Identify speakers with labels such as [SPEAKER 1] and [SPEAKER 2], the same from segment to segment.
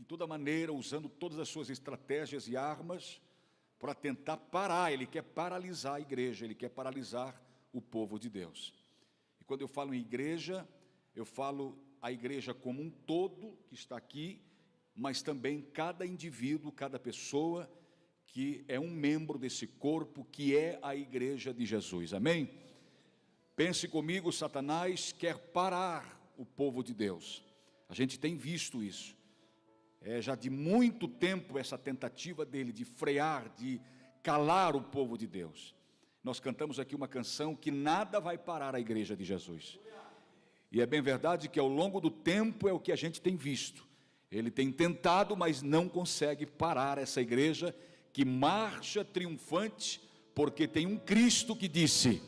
[SPEAKER 1] de toda maneira, usando todas as suas estratégias e armas, para tentar parar. Ele quer paralisar a igreja, ele quer paralisar o povo de Deus. E quando eu falo em igreja, eu falo a igreja como um todo que está aqui, mas também cada indivíduo, cada pessoa que é um membro desse corpo, que é a igreja de Jesus, amém? Pense comigo, Satanás quer parar o povo de Deus. A gente tem visto isso. Já de muito tempo essa tentativa dele de frear, de calar o povo de Deus. Nós cantamos aqui uma canção que nada vai parar a igreja de Jesus. E é bem verdade que ao longo do tempo é o que a gente tem visto. Ele tem tentado, mas não consegue parar essa igreja que marcha triunfante, porque tem um Cristo que disse,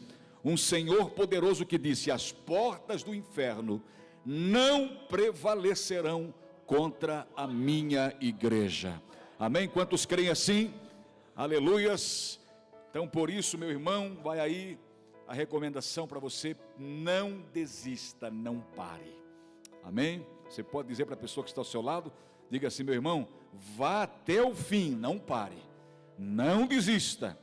[SPEAKER 1] um Senhor poderoso que disse, as portas do inferno não prevalecerão contra a minha igreja. Amém? Quantos creem assim? Aleluias. Então, por isso, meu irmão, vai aí a recomendação para você: não desista, não pare. Amém? Você pode dizer para a pessoa que está ao seu lado, diga assim: meu irmão, vá até o fim, não pare, não desista.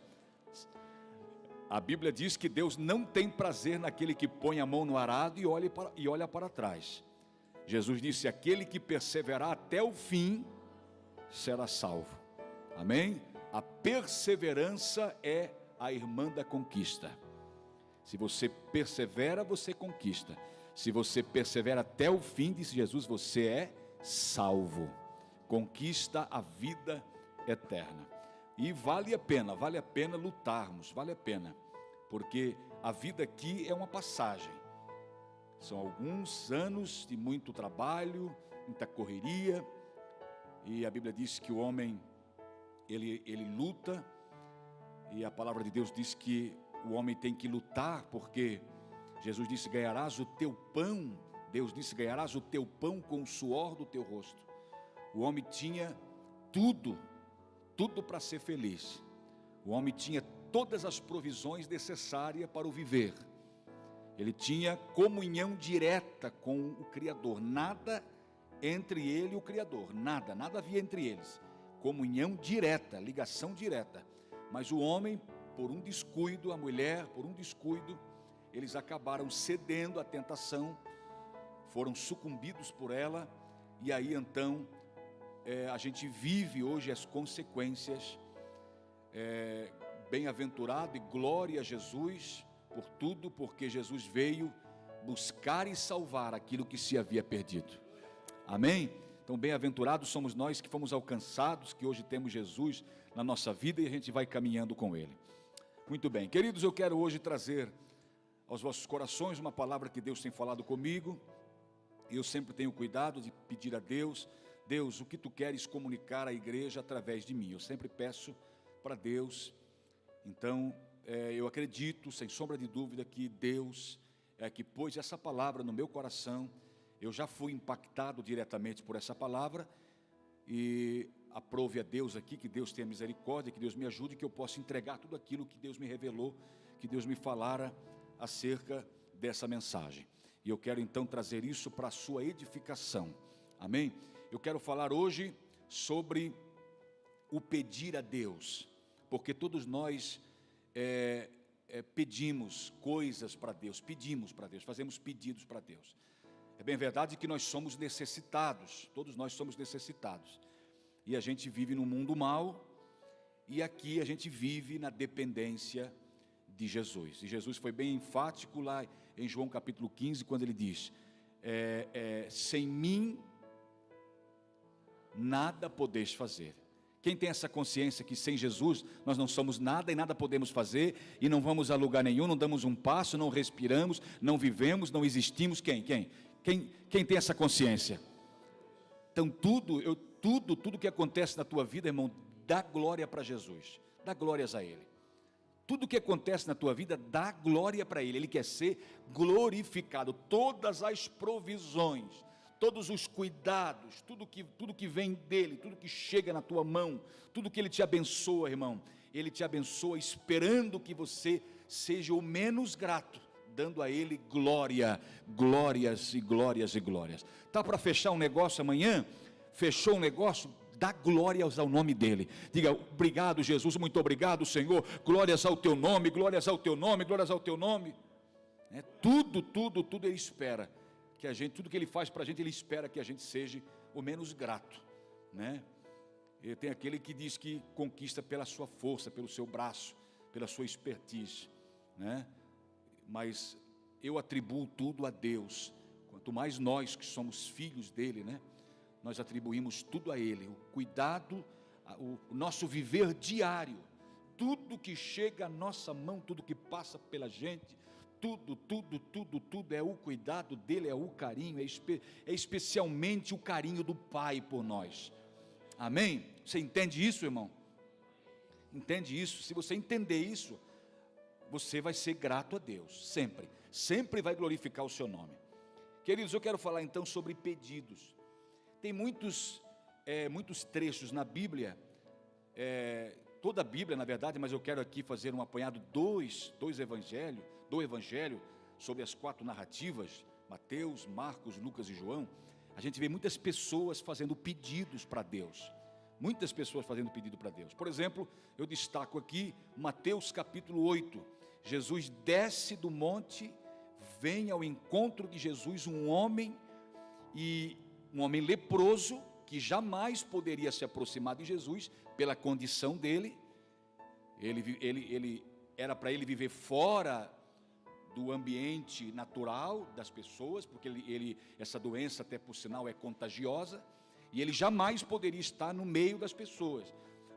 [SPEAKER 1] A Bíblia diz que Deus não tem prazer naquele que põe a mão no arado e olha para trás. Jesus disse: aquele que perseverar até o fim será salvo. Amém? A perseverança é a irmã da conquista. Se você persevera, você conquista. Se você persevera até o fim, disse Jesus, você é salvo. Conquista a vida eterna. E vale a pena lutarmos, vale a pena. Porque a vida aqui é uma passagem. São alguns anos de muito trabalho, muita correria. E a Bíblia diz que o homem, ele luta. E a palavra de Deus diz que o homem tem que lutar, porque Jesus disse, ganharás o teu pão. Deus disse, ganharás o teu pão com o suor do teu rosto. O homem tinha tudo para ser feliz. O homem tinha todas as provisões necessárias para o viver. Ele tinha comunhão direta com o Criador. Nada entre ele e o Criador. Nada havia entre eles. Comunhão direta, ligação direta. Mas o homem, por um descuido, a mulher, por um descuido, eles acabaram cedendo à tentação, foram sucumbidos por ela, e aí então a gente vive hoje as consequências. Bem-aventurado e glória a Jesus por tudo, porque Jesus veio buscar e salvar aquilo que se havia perdido. Amém? Então, bem-aventurados somos nós que fomos alcançados, que hoje temos Jesus na nossa vida e a gente vai caminhando com Ele. Muito bem, queridos, eu quero hoje trazer aos vossos corações uma palavra que Deus tem falado comigo. E eu sempre tenho cuidado de pedir a Deus, Deus, o que Tu queres comunicar à igreja através de mim? Eu sempre peço para Deus. Então, eu acredito, sem sombra de dúvida, que Deus que pôs essa palavra no meu coração. Eu já fui impactado diretamente por essa palavra, e aprove a Deus aqui, que Deus tenha misericórdia, que Deus me ajude, que eu possa entregar tudo aquilo que Deus me revelou, que Deus me falara acerca dessa mensagem. E eu quero então trazer isso para a sua edificação, amém? Eu quero falar hoje sobre o pedir a Deus, porque todos nós pedimos coisas para Deus, fazemos pedidos para Deus. É bem verdade que nós somos necessitados, todos nós somos necessitados, e a gente vive num mundo mau, e aqui a gente vive na dependência de Jesus. E Jesus foi bem enfático lá em João capítulo 15, quando ele diz, sem mim nada podeis fazer. Quem tem essa consciência que sem Jesus nós não somos nada e nada podemos fazer, e não vamos a lugar nenhum, não damos um passo, não respiramos, não vivemos, não existimos? Quem tem essa consciência? Então tudo que acontece na tua vida, irmão, dá glória para Jesus, dá glórias a Ele. Tudo que acontece na tua vida, dá glória para Ele. Ele quer ser glorificado. Todas as provisões, todos os cuidados, tudo que vem dEle, tudo que chega na tua mão, tudo que Ele te abençoa, irmão, Ele te abençoa esperando que você seja o menos grato, dando a Ele glória, glórias e glórias e glórias. Tá para fechar um negócio amanhã? Fechou um negócio? Dá glórias ao nome dele. Diga: obrigado, Jesus, muito obrigado, Senhor. Glórias ao teu nome, glórias ao teu nome, glórias ao teu nome. Tudo ele espera que a gente, tudo que ele faz para a gente, ele espera que a gente seja o menos grato, né? E tem aquele que diz que conquista pela sua força, pelo seu braço, pela sua expertise, né? Mas eu atribuo tudo a Deus. Quanto mais nós que somos filhos dele, né? Nós atribuímos tudo a ele, o cuidado, o nosso viver diário, tudo que chega à nossa mão, tudo que passa pela gente, tudo é o cuidado dele, é o carinho, é especialmente o carinho do Pai por nós. Amém? Você entende isso, irmão? Entende isso? Se você entender isso, você vai ser grato a Deus, sempre vai glorificar o seu nome. Queridos, eu quero falar então sobre pedidos. Tem muitos trechos na Bíblia, toda a Bíblia na verdade, mas eu quero aqui fazer um apanhado do Evangelho, sobre as 4 narrativas, Mateus, Marcos, Lucas e João. A gente vê muitas pessoas fazendo pedidos para Deus, Por exemplo, eu destaco aqui Mateus capítulo 8, Jesus desce do monte, vem ao encontro de Jesus um homem leproso, que jamais poderia se aproximar de Jesus, pela condição dele. Era para ele viver fora do ambiente natural das pessoas, porque essa doença, até por sinal, é contagiosa, e ele jamais poderia estar no meio das pessoas,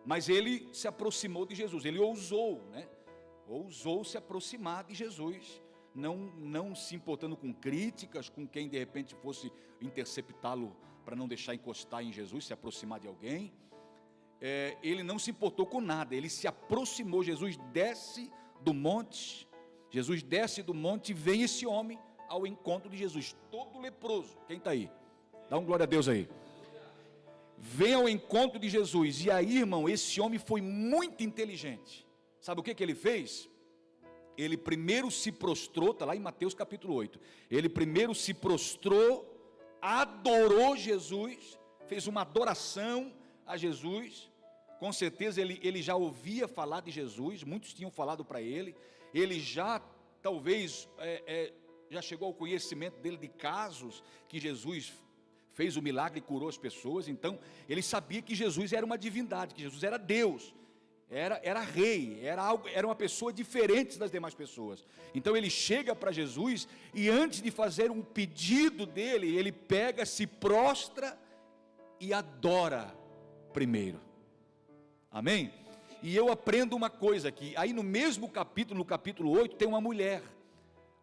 [SPEAKER 1] mas ele se aproximou de Jesus, ele ousou se aproximar de Jesus, não se importando com críticas, com quem de repente fosse interceptá-lo, para não deixar encostar em Jesus, se aproximar de alguém. Ele não se importou com nada, ele se aproximou. Jesus desce do monte e vem esse homem ao encontro de Jesus, todo leproso. Quem está aí? Dá um glória a Deus aí. Vem ao encontro de Jesus, e aí, irmão, esse homem foi muito inteligente. Sabe o que ele fez? Ele primeiro se prostrou, está lá em Mateus capítulo 8, ele primeiro se prostrou, adorou Jesus, fez uma adoração a Jesus. Com certeza ele já ouvia falar de Jesus, muitos tinham falado para ele, ele já talvez já chegou ao conhecimento dele de casos que Jesus fez o milagre e curou as pessoas. Então ele sabia que Jesus era uma divindade, que Jesus era Deus, era rei, era uma pessoa diferente das demais pessoas. Então ele chega para Jesus, e antes de fazer um pedido dele, ele pega, se prostra e adora primeiro. Amém? E eu aprendo uma coisa aqui, aí no mesmo capítulo, no capítulo 8, tem uma mulher,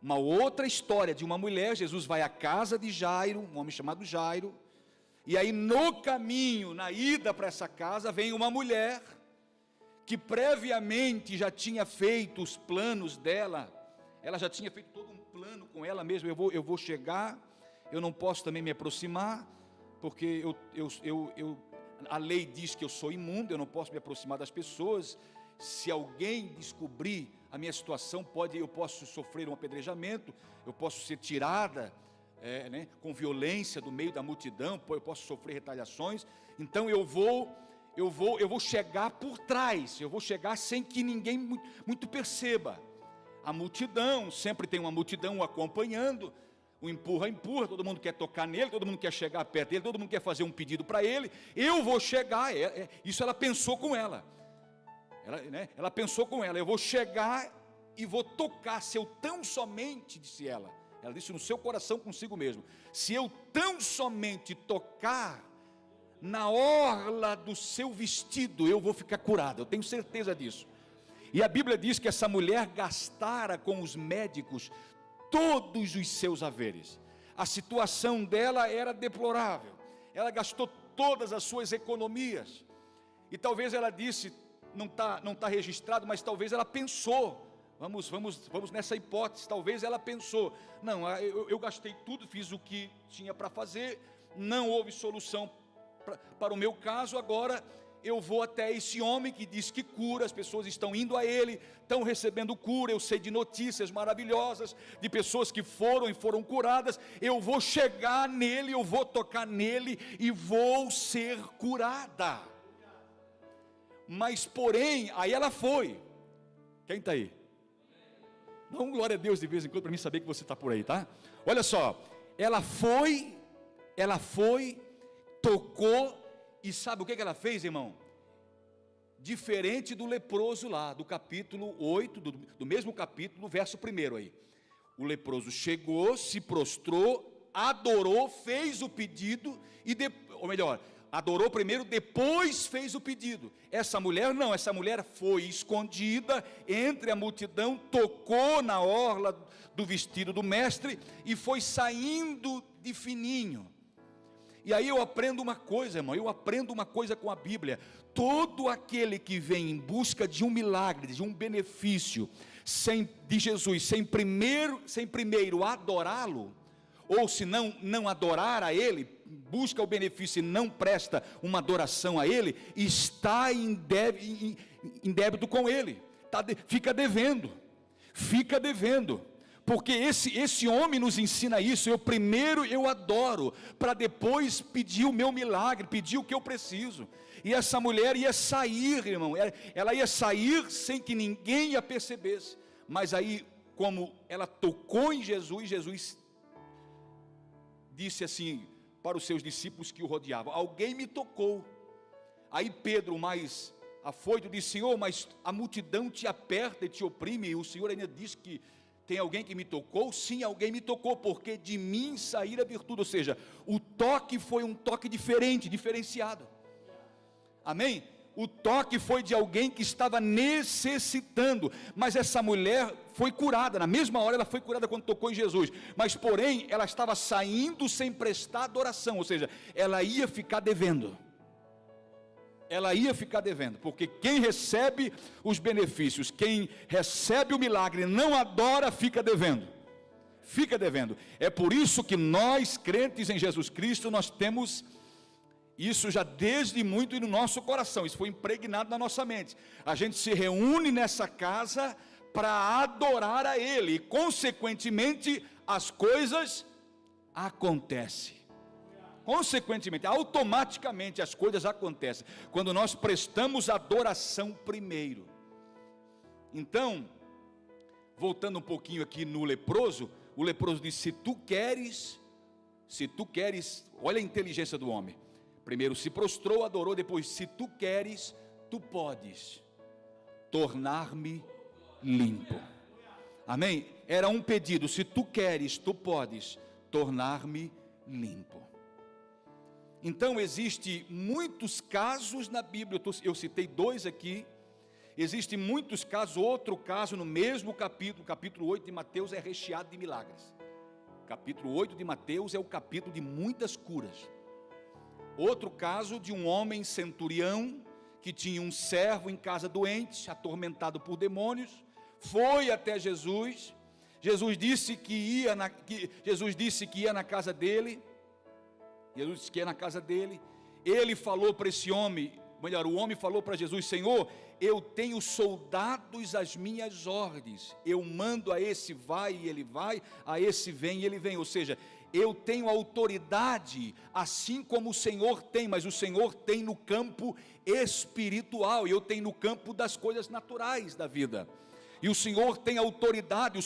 [SPEAKER 1] uma outra história de uma mulher. Jesus vai à casa de Jairo, um homem chamado Jairo, e aí no caminho, na ida para essa casa, vem uma mulher, que previamente já tinha feito os planos dela, ela já tinha feito todo um plano com ela mesma. Eu vou chegar, eu não posso também me aproximar, porque a lei diz que eu sou imundo, eu não posso me aproximar das pessoas. Se alguém descobrir a minha situação, eu posso sofrer um apedrejamento, eu posso ser tirada com violência do meio da multidão, eu posso sofrer retaliações. Então eu vou chegar por trás, eu vou chegar sem que ninguém muito perceba. A multidão, sempre tem uma multidão o acompanhando, o empurra, todo mundo quer tocar nele, todo mundo quer chegar perto dele, todo mundo quer fazer um pedido para ele. Eu vou chegar, isso ela pensou com ela. Ela pensou com ela, eu vou chegar e vou tocar, se eu tão somente, disse ela disse no seu coração consigo mesmo, se eu tão somente tocar na orla do seu vestido, eu vou ficar curada, eu tenho certeza disso. E a Bíblia diz que essa mulher gastara com os médicos todos os seus haveres. A situação dela era deplorável, ela gastou todas as suas economias, e talvez ela disse, não está registrado, mas talvez ela pensou, vamos nessa hipótese, talvez ela pensou, não, eu gastei tudo, fiz o que tinha para fazer, não houve solução para o meu caso, agora eu vou até esse homem que diz que cura, as pessoas estão indo a ele, estão recebendo cura, eu sei de notícias maravilhosas, de pessoas que foram e foram curadas, eu vou chegar nele, eu vou tocar nele e vou ser curada. Mas porém, aí ela foi, quem está aí? Não, glória a Deus de vez em quando, para mim saber que você está por aí, tá? Olha só, ela foi, tocou, e sabe o que ela fez, irmão? Diferente do leproso lá, do capítulo 8, do mesmo capítulo, verso 1 aí. O leproso chegou, se prostrou, adorou, fez o pedido, ou melhor, adorou primeiro, depois fez o pedido. Essa mulher não, essa mulher foi escondida entre a multidão, tocou na orla do vestido do mestre e foi saindo de fininho. E aí eu aprendo uma coisa, irmão, eu aprendo uma coisa com a Bíblia: todo aquele que vem em busca de um milagre, de um benefício, de Jesus, sem primeiro adorá-lo, ou se não adorar a Ele, busca o benefício e não presta uma adoração a Ele, está em débito com Ele, fica devendo, porque esse homem nos ensina isso. Primeiro eu adoro, para depois pedir o meu milagre, pedir o que eu preciso. E essa mulher ia sair, irmão, ela ia sair sem que ninguém a percebesse, mas aí, como ela tocou em Jesus, Jesus disse assim para os seus discípulos que o rodeavam: alguém me tocou. Aí Pedro, mais afoito, disse: Senhor, mas a multidão te aperta e te oprime, e o Senhor ainda diz que tem alguém que me tocou? Sim, alguém me tocou, porque de mim saíra virtude. Ou seja, o toque foi um toque diferenciado. Amém? O toque foi de alguém que estava necessitando, mas essa mulher foi curada, na mesma hora ela foi curada quando tocou em Jesus, mas porém ela estava saindo sem prestar adoração, ou seja, ela ia ficar devendo, porque quem recebe os benefícios, quem recebe o milagre, não adora, fica devendo. É por isso que nós, crentes em Jesus Cristo, nós temos isso já desde muito no nosso coração, isso foi impregnado na nossa mente. A gente se reúne nessa casa para adorar a Ele, e consequentemente as coisas acontecem. Automaticamente as coisas acontecem, quando nós prestamos adoração primeiro. Então, voltando um pouquinho aqui no leproso, o leproso disse: se tu queres, olha a inteligência do homem. Primeiro se prostrou, adorou, depois: se tu queres, tu podes tornar-me limpo. Amém? Era um pedido: se tu queres, tu podes tornar-me limpo. Então existem muitos casos na Bíblia, eu citei 2 aqui, existem muitos casos. Outro caso no mesmo capítulo 8 de Mateus, é recheado de milagres. Capítulo 8 de Mateus é o capítulo de muitas curas. Outro caso de um homem centurião, que tinha um servo em casa doente, atormentado por demônios, foi até Jesus. Jesus disse que ia na casa dele. Jesus disse que ia na casa dele. Ele falou para esse homem, o homem falou para Jesus: Senhor, eu tenho soldados às minhas ordens, eu mando a esse vai e ele vai, a esse vem e ele vem. Ou seja, eu tenho autoridade, assim como o Senhor tem, mas o Senhor tem no campo espiritual, e eu tenho no campo das coisas naturais da vida. E o Senhor tem autoridade,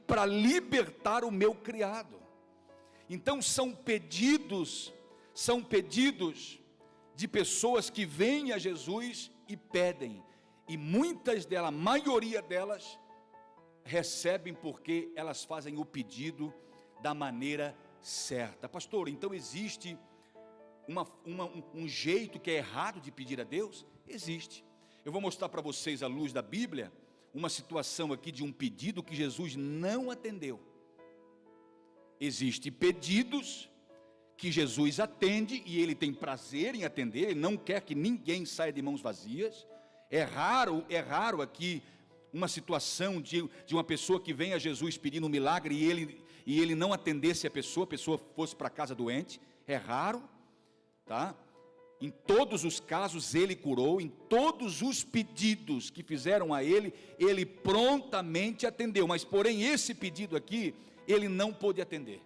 [SPEAKER 1] para libertar o meu criado. Então são pedidos de pessoas que vêm a Jesus e pedem, e muitas delas, a maioria delas, recebem porque elas fazem o pedido da maneira certa. Pastor, então existe um jeito que é errado de pedir a Deus? Existe. Eu vou mostrar para vocês, à luz da Bíblia, uma situação aqui de um pedido que Jesus não atendeu. Existem pedidos que Jesus atende, e Ele tem prazer em atender, Ele não quer que ninguém saia de mãos vazias. É raro aqui uma situação de uma pessoa que vem a Jesus pedindo um milagre e ele não atendesse a pessoa fosse para casa doente. É raro, tá? Em todos os casos ele curou, em todos os pedidos que fizeram a ele, ele prontamente atendeu. Mas porém esse pedido aqui, ele não pôde atender.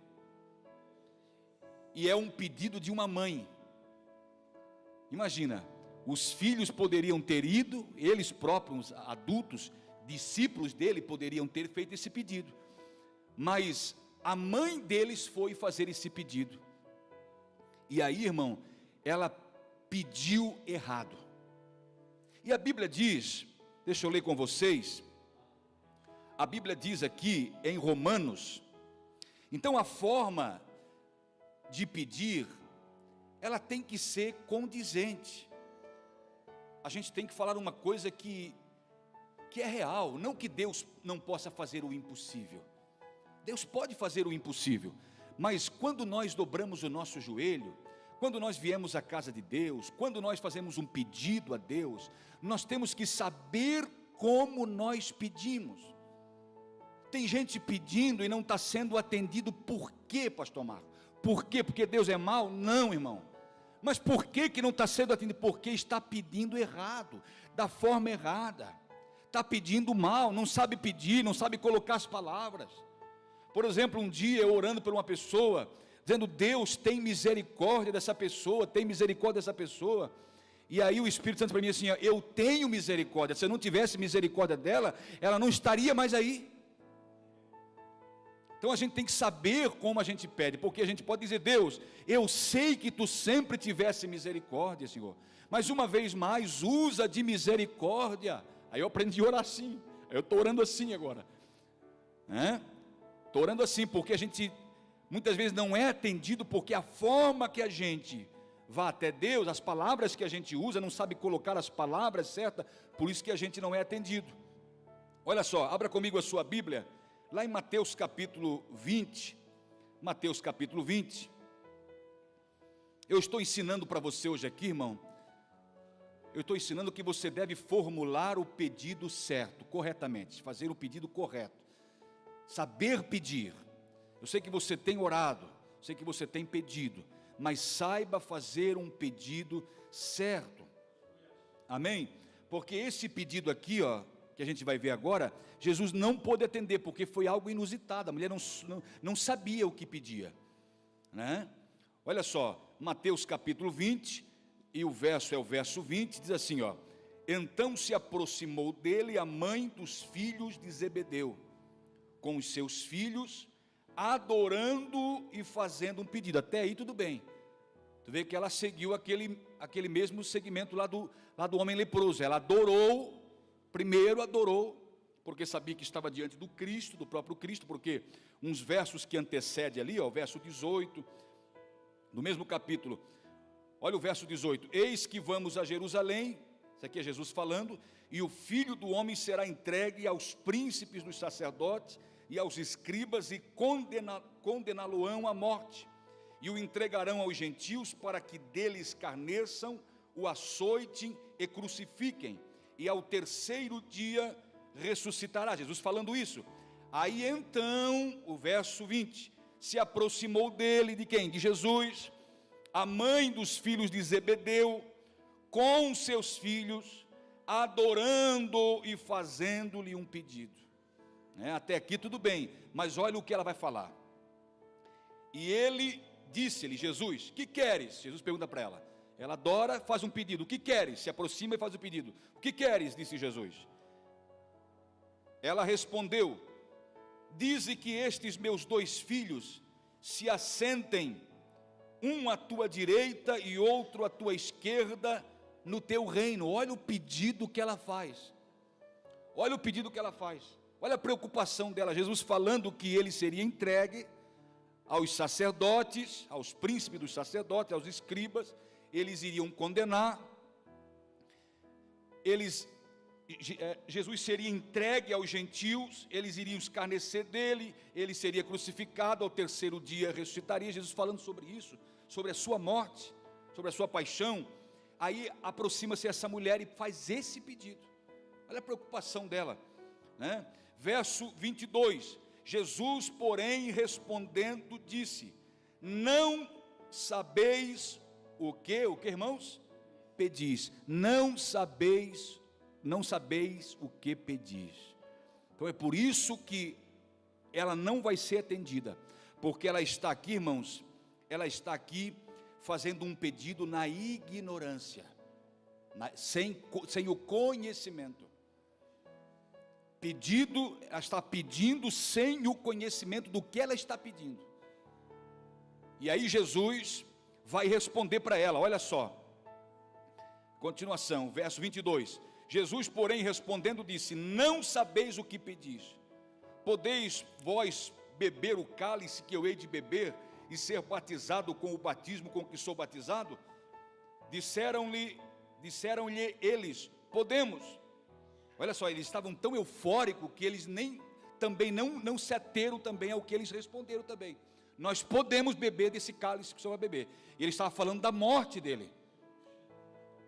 [SPEAKER 1] E é um pedido de uma mãe. Imagina, os filhos poderiam ter ido, eles próprios, adultos, discípulos dele, poderiam ter feito esse pedido. Mas a mãe deles foi fazer esse pedido. E aí, irmão, ela pediu errado. E a Bíblia diz, deixa eu ler com vocês, a Bíblia diz aqui em Romanos, então a forma de pedir, ela tem que ser condizente. A gente tem que falar uma coisa que é real, não que Deus não possa fazer o impossível. Deus pode fazer o impossível, mas quando nós dobramos o nosso joelho, quando nós viemos à casa de Deus, quando nós fazemos um pedido a Deus, nós temos que saber como nós pedimos. Tem gente pedindo e não está sendo atendido, por quê, pastor Marco? Por quê? Porque Deus é mau? Não, irmão. Mas por que não está sendo atendido? Porque está pedindo errado, da forma errada, está pedindo mal, não sabe pedir, não sabe colocar as palavras. Por exemplo, um dia eu orando por uma pessoa, dizendo, Deus tem misericórdia dessa pessoa, tem misericórdia dessa pessoa, e aí o Espírito Santo para mim assim, eu tenho misericórdia, se eu não tivesse misericórdia dela, ela não estaria mais aí. Então a gente tem que saber como a gente pede, porque a gente pode dizer, Deus, eu sei que tu sempre tivesse misericórdia, Senhor, mas uma vez mais, usa de misericórdia. Aí eu aprendi a orar assim, eu estou orando assim agora, estou orando assim, porque a gente muitas vezes não é atendido, porque a forma que a gente vai até Deus, as palavras que a gente usa, não sabe colocar as palavras certas, por isso que a gente não é atendido. Olha só, abra comigo a sua Bíblia, lá em Mateus capítulo 20, Mateus capítulo 20, eu estou ensinando para você hoje aqui, irmão, eu estou ensinando que você deve formular o pedido certo, corretamente, fazer o pedido correto, saber pedir. Eu sei que você tem orado, sei que você tem pedido, mas saiba fazer um pedido certo, amém? Porque esse pedido aqui, que a gente vai ver agora, Jesus não pôde atender, porque foi algo inusitado, a mulher não sabia o que pedia, né? Olha só, Mateus capítulo 20, e o verso é o verso 20, diz assim, então se aproximou dele a mãe dos filhos de Zebedeu, com os seus filhos, adorando e fazendo um pedido. Até aí tudo bem. Tu vê que ela seguiu aquele mesmo segmento lá do homem leproso. Ela adorou, primeiro adorou, porque sabia que estava diante do Cristo, do próprio Cristo, porque uns versos que antecedem ali, o verso 18, do mesmo capítulo, olha o verso 18, eis que vamos a Jerusalém, isso aqui é Jesus falando, e o Filho do Homem será entregue aos príncipes dos sacerdotes, e aos escribas, e condená-lo-ão à morte, e o entregarão aos gentios, para que dele escarneçam, o açoitem e crucifiquem, e ao terceiro dia ressuscitará. Jesus falando isso. Aí então, o verso 20, se aproximou dele, de quem? De Jesus, a mãe dos filhos de Zebedeu, com seus filhos, adorando e fazendo-lhe um pedido. Até aqui tudo bem, mas olha o que ela vai falar. E ele disse-lhe, Jesus, que queres? Jesus pergunta para ela. Ela adora, faz um pedido. O que queres? Se aproxima e faz o pedido. O que queres? Disse Jesus. Ela respondeu, dize que estes meus 2 filhos se assentem, um à tua direita e outro à tua esquerda, no teu reino. Olha o pedido que ela faz. Olha o pedido que ela faz. Olha a preocupação dela, Jesus falando que ele seria entregue aos sacerdotes, aos príncipes dos sacerdotes, aos escribas, eles iriam condenar, Jesus seria entregue aos gentios, eles iriam escarnecer dele, ele seria crucificado, ao terceiro dia ressuscitaria. Jesus falando sobre isso, sobre a sua morte, sobre a sua paixão. Aí aproxima-se essa mulher e faz esse pedido. Olha a preocupação dela, né? Verso 22, Jesus, porém, respondendo, disse, não sabeis o que, irmãos? Pedis. Não sabeis o que pedis. Então é por isso que ela não vai ser atendida, porque ela está aqui, irmãos, ela está aqui fazendo um pedido na ignorância, sem o conhecimento. Ela está pedindo sem o conhecimento do que ela está pedindo. E aí Jesus vai responder para ela, olha só, continuação, verso 22, Jesus, porém, respondendo, disse: não sabeis o que pedis, podeis vós beber o cálice que eu hei de beber, e ser batizado com o batismo com que sou batizado? Disseram-lhe eles: podemos. Olha só, eles estavam tão eufóricos que eles também não se ateram também ao que eles responderam também. Nós podemos beber desse cálice que o Senhor vai beber. E ele estava falando da morte dele.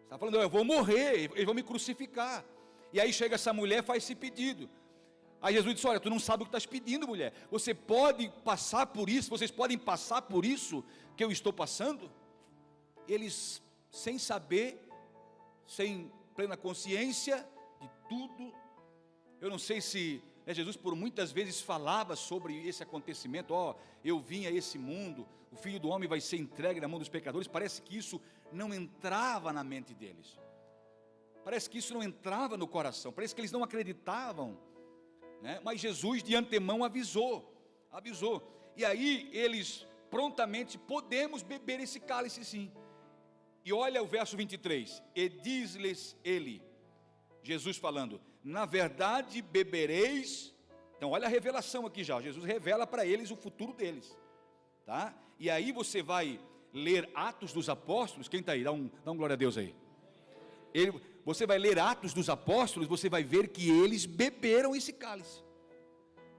[SPEAKER 1] Estava falando: eu vou morrer, eles vão me crucificar. E aí chega essa mulher, faz esse pedido. Aí Jesus disse: olha, tu não sabe o que estás pedindo, mulher. Você pode passar por isso, vocês podem passar por isso que eu estou passando? Eles, sem saber, sem plena consciência de tudo. Eu não sei se Jesus por muitas vezes falava sobre esse acontecimento: eu vim a esse mundo, o Filho do Homem vai ser entregue na mão dos pecadores. Parece que isso não entrava na mente deles, parece que isso não entrava no coração, parece que eles não acreditavam, né? Mas Jesus de antemão avisou, e aí eles prontamente: podemos beber esse cálice sim. E olha o verso 23, e diz-lhes ele, Jesus falando: na verdade bebereis. Então olha a revelação aqui já, Jesus revela para eles o futuro deles, tá? E aí você vai ler Atos dos Apóstolos. Quem está aí? Dá um glória a Deus aí. Você vai ler Atos dos Apóstolos, você vai ver que eles beberam esse cálice.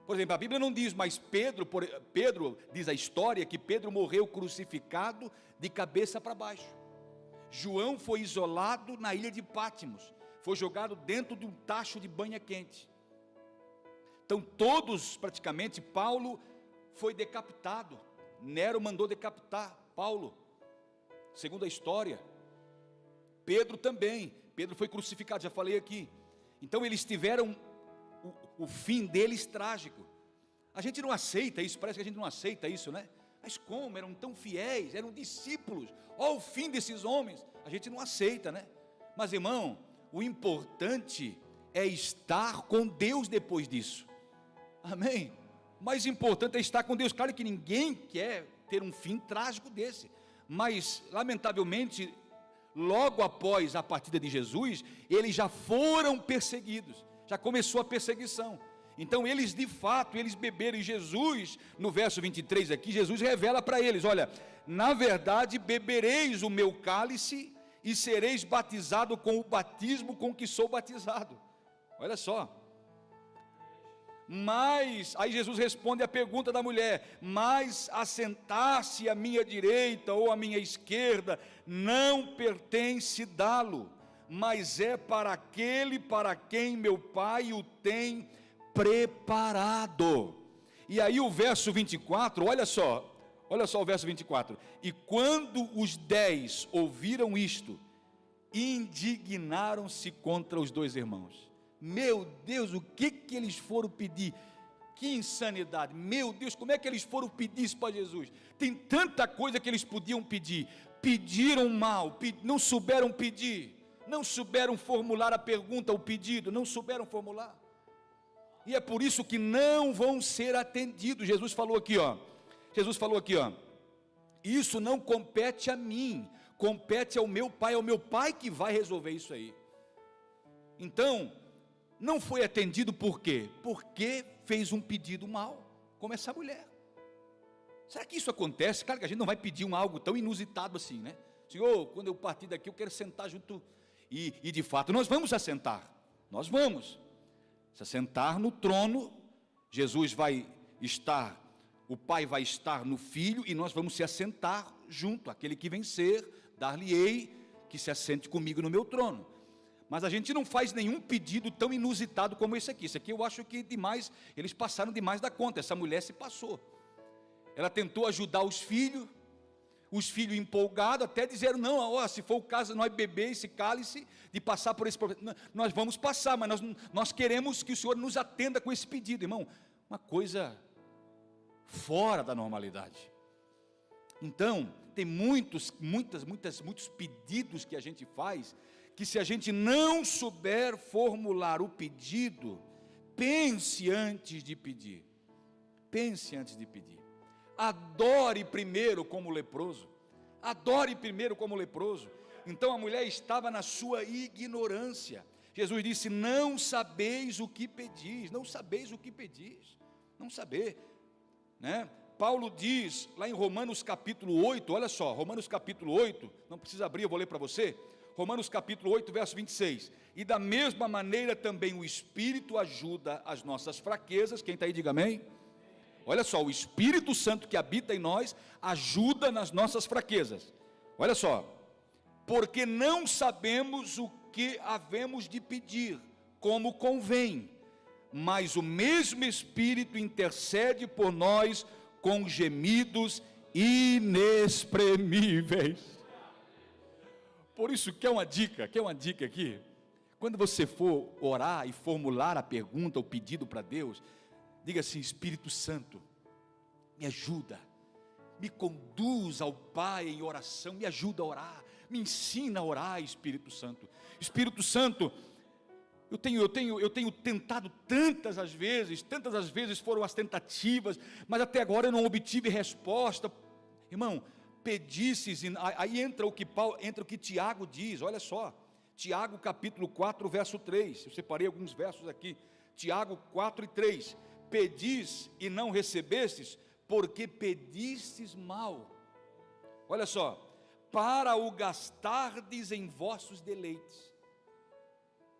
[SPEAKER 1] Por exemplo, a Bíblia não diz, mas Pedro diz a história que Pedro morreu crucificado de cabeça para baixo. João foi isolado na ilha de Pátimos, foi jogado dentro de um tacho de banha quente. Então todos, praticamente, Paulo foi decapitado, Nero mandou decapitar Paulo, segundo a história. Pedro também, Pedro foi crucificado, já falei aqui. Então eles tiveram o fim deles trágico. A gente não aceita isso, parece que a gente não aceita isso, né? Mas como? Eram tão fiéis, eram discípulos, olha o fim desses homens. A gente não aceita, né? Mas irmão, o importante é estar com Deus depois disso, amém? Mais importante é estar com Deus. Claro que ninguém quer ter um fim trágico desse, mas lamentavelmente, logo após a partida de Jesus, eles já foram perseguidos, já começou a perseguição. Então eles de fato, eles beberam. E Jesus, no verso 23 aqui, Jesus revela para eles: olha, na verdade bebereis o meu cálice e sereis batizado com o batismo com que sou batizado. Olha só. Mas, aí Jesus responde a pergunta da mulher: mas assentar-se à minha direita ou à minha esquerda não pertence dá-lo, mas é para aquele para quem meu Pai o tem preparado. E aí o verso 24, olha só o verso 24: e quando os 10 ouviram isto, indignaram-se contra os dois irmãos. Meu Deus, o que eles foram pedir? Que insanidade, meu Deus, como é que eles foram pedir isso para Jesus? Tem tanta coisa que eles podiam pedir, pediram mal, não souberam pedir, não souberam formular a pergunta, o pedido, não souberam formular, e é por isso que não vão ser atendidos. Jesus falou aqui, ó, isso não compete a mim, compete ao meu Pai, é o meu Pai que vai resolver isso aí. Então, não foi atendido por quê? Porque fez um pedido mal, como essa mulher. Será que isso acontece? Claro que a gente não vai pedir algo tão inusitado assim, né? Senhor, quando eu partir daqui eu quero sentar junto, e de fato nós vamos assentar, nós vamos se assentar no trono. Jesus vai estar, o Pai vai estar no Filho, e nós vamos se assentar junto. Aquele que vencer, dar-lhe-ei que se assente comigo no meu trono. Mas a gente não faz nenhum pedido tão inusitado como esse aqui. Esse aqui eu acho que demais, eles passaram demais da conta. Essa mulher se passou. Ela tentou ajudar os filhos Os filhos empolgados até disseram, não, ó, se for o caso, nós beber esse cálice, de passar por esse problema, nós vamos passar, mas nós queremos que o Senhor nos atenda com esse pedido, irmão, uma coisa fora da normalidade. Então, tem muitos pedidos que a gente faz, que se a gente não souber formular o pedido, pense antes de pedir, adore primeiro como leproso, Então a mulher estava na sua ignorância. Jesus disse, não sabeis o que pedis, né? Paulo diz, lá em Romanos capítulo 8, olha só, Romanos capítulo 8, não precisa abrir, eu vou ler para você, Romanos capítulo 8, verso 26, e da mesma maneira também o Espírito ajuda as nossas fraquezas, quem está aí diga amém. Olha só, o Espírito Santo que habita em nós, ajuda nas nossas fraquezas, olha só, porque não sabemos o que havemos de pedir, como convém, mas o mesmo Espírito intercede por nós, com gemidos inexprimíveis. Por isso, quer uma dica aqui? Quando você for orar e formular a pergunta, o pedido para Deus, diga assim, Espírito Santo, me ajuda, me conduz ao Pai em oração, me ajuda a orar, me ensina a orar, Espírito Santo. Espírito Santo, eu tenho tentado tantas as vezes foram as tentativas, mas até agora eu não obtive resposta. Irmão, pedisses, aí entra o que Tiago diz, olha só, Tiago capítulo 4, verso 3, eu separei alguns versos aqui, Tiago 4 e 3, pedis e não recebestes, porque pedistes mal, olha só, para o gastardes em vossos deleites.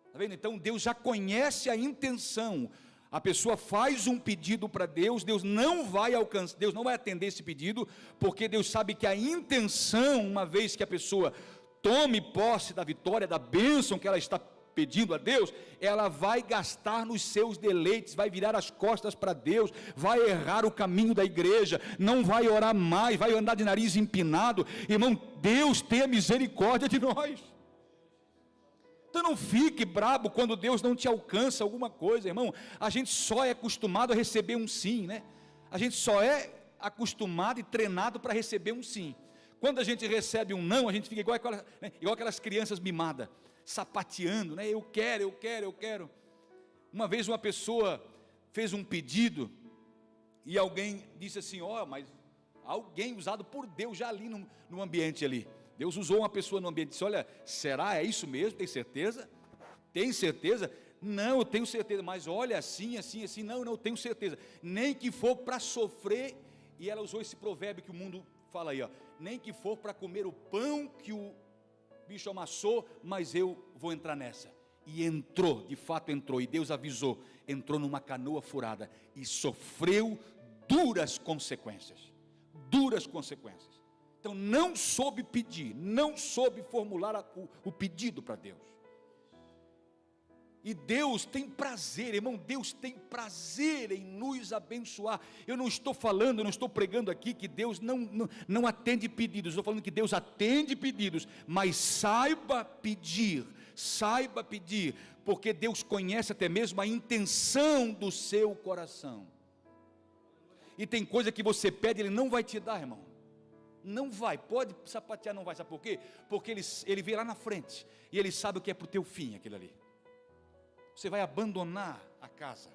[SPEAKER 1] Está vendo? Então Deus já conhece a intenção. A pessoa faz um pedido para Deus, Deus não vai atender esse pedido, porque Deus sabe que a intenção, uma vez que a pessoa tome posse da vitória, da bênção que ela está pedindo a Deus, ela vai gastar nos seus deleites, vai virar as costas para Deus, vai errar o caminho da igreja, não vai orar mais, vai andar de nariz empinado. Irmão, Deus tenha misericórdia de nós. Então não fique brabo quando Deus não te alcança alguma coisa, irmão. A gente só é acostumado a receber um sim, né? A gente só é acostumado e treinado para receber um sim. Quando a gente recebe um não, a gente fica igual aquelas crianças mimadas, sapateando, né? Eu quero. Uma vez uma pessoa fez um pedido e alguém disse assim, mas alguém usado por Deus já ali no ambiente ali. Deus usou uma pessoa no ambiente e disse, olha, será, é isso mesmo, tem certeza? Tem certeza? Não, eu tenho certeza, mas olha, assim, não, eu tenho certeza, nem que for para sofrer, e ela usou esse provérbio que o mundo fala aí, nem que for para comer o pão que o bicho amassou, mas eu vou entrar nessa. E entrou, de fato entrou, e Deus avisou, entrou numa canoa furada, e sofreu duras consequências. Então não soube pedir, não soube formular o pedido para Deus. E Deus tem prazer, irmão, Deus tem prazer em nos abençoar. Eu não estou pregando aqui que Deus não atende pedidos, estou falando que Deus atende pedidos, mas saiba pedir, porque Deus conhece até mesmo a intenção do seu coração. E tem coisa que você pede, Ele não vai te dar, irmão. Não vai, pode sapatear, não vai, sabe por quê? Porque ele vê lá na frente, e Ele sabe o que é para o teu fim, aquilo ali. Você vai abandonar a casa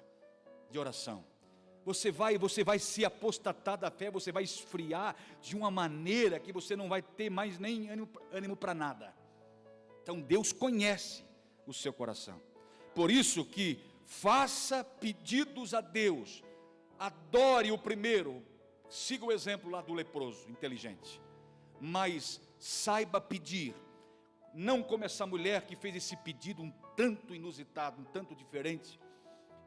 [SPEAKER 1] de oração, você vai se apostatar da fé, você vai esfriar de uma maneira que você não vai ter mais nem ânimo para nada. Então Deus conhece o seu coração, por isso que faça pedidos a Deus, adore o primeiro, siga o exemplo lá do leproso, inteligente, mas saiba pedir, não como essa mulher que fez esse pedido um tanto inusitado, um tanto diferente,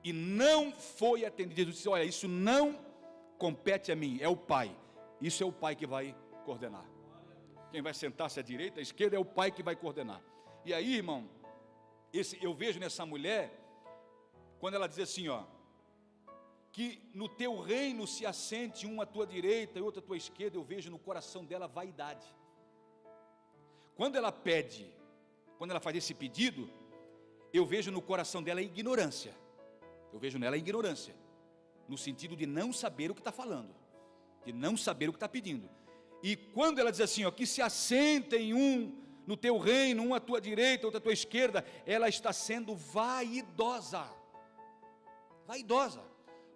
[SPEAKER 1] e não foi atendido. Jesus disse, olha, isso não compete a mim, é o Pai, isso é o Pai que vai coordenar, quem vai sentar-se à direita, à esquerda, é o Pai que vai coordenar. E aí, irmão, eu vejo nessa mulher, quando ela diz assim, que no teu reino se assente um à tua direita e outro à tua esquerda, eu vejo no coração dela vaidade. Quando ela pede, quando ela faz esse pedido, eu vejo no coração dela ignorância. Eu vejo nela ignorância, no sentido de não saber o que está falando, de não saber o que está pedindo. E quando ela diz assim, ó, que se assentem um no teu reino, um à tua direita, outro à tua esquerda, ela está sendo vaidosa. Vaidosa.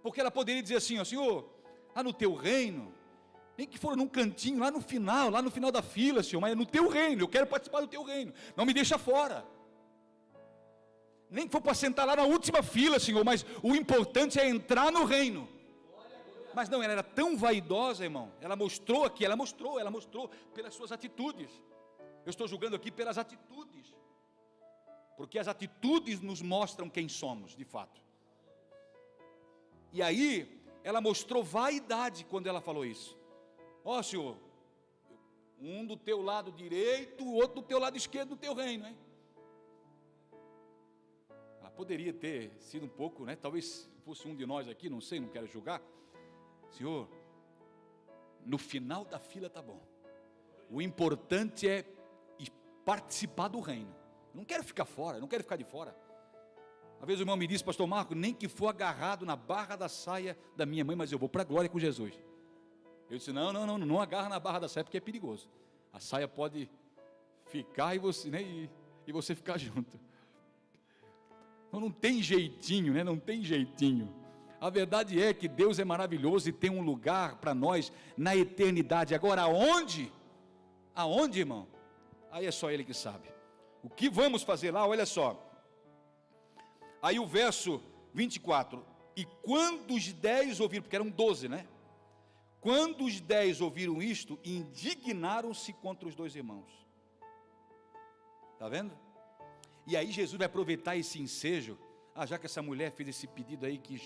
[SPEAKER 1] Porque ela poderia dizer assim, ó, Senhor, lá no teu reino, nem que for num cantinho, lá no final da fila, Senhor, mas é no teu reino, eu quero participar do teu reino, não me deixa fora. Nem que for para sentar lá na última fila, Senhor, mas o importante é entrar no reino. Mas não, ela era tão vaidosa, irmão, ela mostrou pelas suas atitudes. Eu estou julgando aqui pelas atitudes, porque as atitudes nos mostram quem somos, de fato. E aí, ela mostrou vaidade quando ela falou isso. Ó, Senhor, um do teu lado direito, o outro do teu lado esquerdo do teu reino, hein? Ela poderia ter sido um pouco, né? Talvez fosse um de nós aqui, não sei, não quero julgar. Senhor, no final da fila tá bom. O importante é participar do reino. Não quero ficar fora, não quero ficar de fora. Uma vez o irmão me disse, pastor Marco, nem que for agarrado na barra da saia da minha mãe, mas eu vou para a glória com Jesus. Eu disse, não agarra na barra da saia, porque é perigoso. A saia pode ficar e você, né, e você ficar junto. Então não tem jeitinho, né, não tem jeitinho. A verdade é que Deus é maravilhoso e tem um lugar para nós na eternidade. Agora, aonde? Aonde, irmão? Aí é só Ele que sabe. O que vamos fazer lá? Olha só. Aí o verso 24, e quando os 10 ouviram, porque eram 12, né? Quando os 10 ouviram isto, indignaram-se contra os 2 irmãos. Está vendo? E aí Jesus vai aproveitar esse ensejo, já que essa mulher fez esse pedido aí, que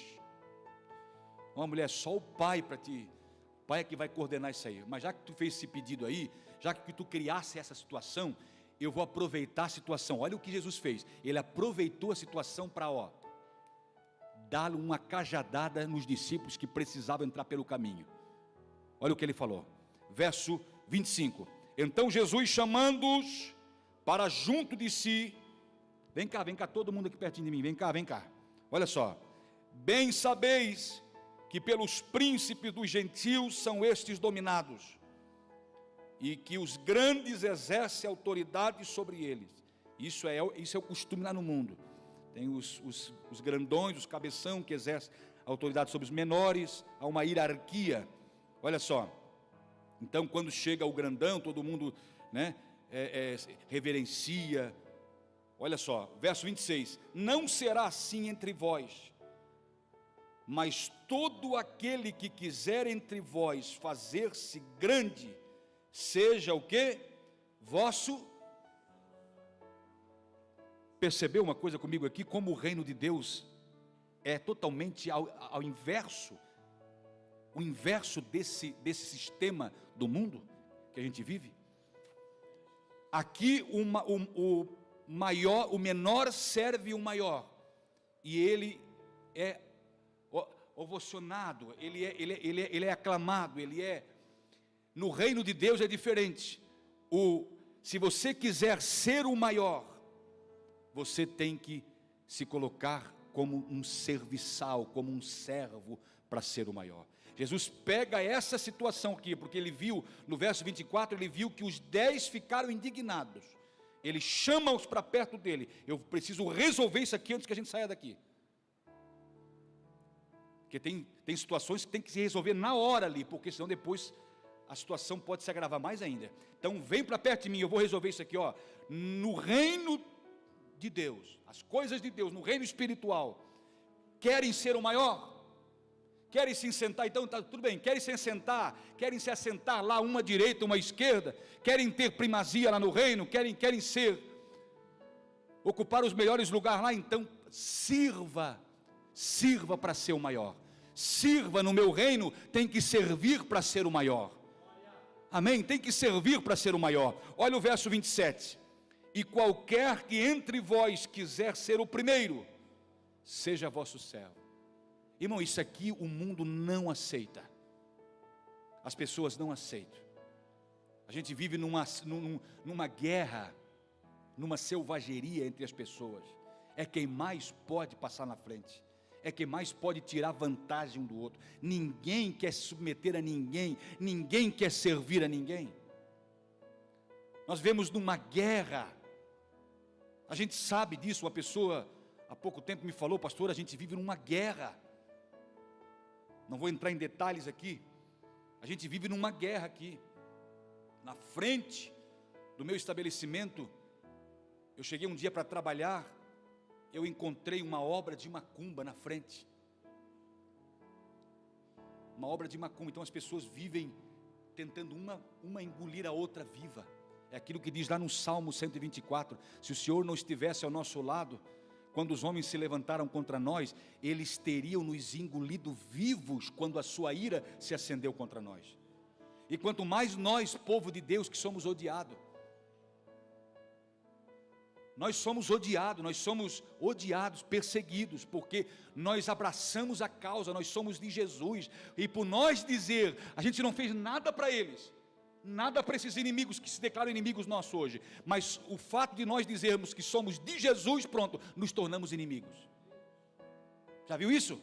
[SPEAKER 1] uma mulher, só o pai para ti, o pai é que vai coordenar isso aí, mas já que tu fez esse pedido aí, já que tu criasse essa situação, eu vou aproveitar a situação. Olha o que Jesus fez, ele aproveitou a situação para dar uma cajadada nos discípulos que precisavam entrar pelo caminho. Olha o que ele falou, verso 25, então Jesus chamando-os para junto de si, vem cá todo mundo aqui pertinho de mim, vem cá, olha só, bem sabeis que pelos príncipes dos gentios são estes dominados, e que os grandes exercem autoridade sobre eles. Isso é o costume lá no mundo. Tem os grandões, os cabeção que exercem autoridade sobre os menores, há uma hierarquia. Olha só, então quando chega o grandão, todo mundo, né, reverencia. Olha só, verso 26, não será assim entre vós, mas todo aquele que quiser entre vós fazer-se grande, seja o que? Vosso. Percebeu uma coisa comigo aqui, como o reino de Deus é totalmente ao inverso, o inverso desse sistema do mundo que a gente vive. Aqui o menor serve o maior, e ele é ovacionado, ele é aclamado, no reino de Deus é diferente. Se você quiser ser o maior, você tem que se colocar como um serviçal, como um servo para ser o maior. Jesus pega essa situação aqui, porque ele viu, no verso 24, ele viu que os 10 ficaram indignados. Ele chama-os para perto dele. Eu preciso resolver isso aqui antes que a gente saia daqui. Porque tem situações que tem que se resolver na hora ali, porque senão depois a situação pode se agravar mais ainda. Então vem para perto de mim, eu vou resolver isso aqui, ó. No reino de Deus, as coisas de Deus, no reino espiritual, querem ser o maior? Querem se sentar? Então tá tudo bem, querem se assentar lá, uma direita, uma esquerda, querem ter primazia lá no reino, querem ocupar os melhores lugares lá, então sirva para ser o maior. Sirva no meu reino, tem que servir para ser o maior. Amém? Tem que servir para ser o maior. Olha o verso 27. E qualquer que entre vós quiser ser o primeiro, seja vosso servo. Irmão, isso aqui o mundo não aceita. As pessoas não aceitam. A gente vive numa guerra, numa selvageria entre as pessoas. É quem mais pode passar na frente. É quem mais pode tirar vantagem um do outro. Ninguém quer se submeter a ninguém. Ninguém quer servir a ninguém. Nós vemos numa guerra. A gente sabe disso. Uma pessoa há pouco tempo me falou: pastor, a gente vive numa guerra. Não vou entrar em detalhes aqui. A gente vive numa guerra aqui. Na frente do meu estabelecimento, eu cheguei um dia para trabalhar, eu encontrei uma obra de macumba na frente. Uma obra de macumba. Então as pessoas vivem tentando uma engolir a outra viva. É aquilo que diz lá no Salmo 124: se o Senhor não estivesse ao nosso lado, quando os homens se levantaram contra nós, eles teriam nos engolido vivos quando a sua ira se acendeu contra nós. E quanto mais nós, povo de Deus, que somos odiados, nós somos odiados, perseguidos, porque nós abraçamos a causa, nós somos de Jesus, e por nós dizer, a gente não fez nada para eles, nada para esses inimigos que se declaram inimigos nossos hoje, mas o fato de nós dizermos que somos de Jesus, pronto, nos tornamos inimigos. Já viu isso?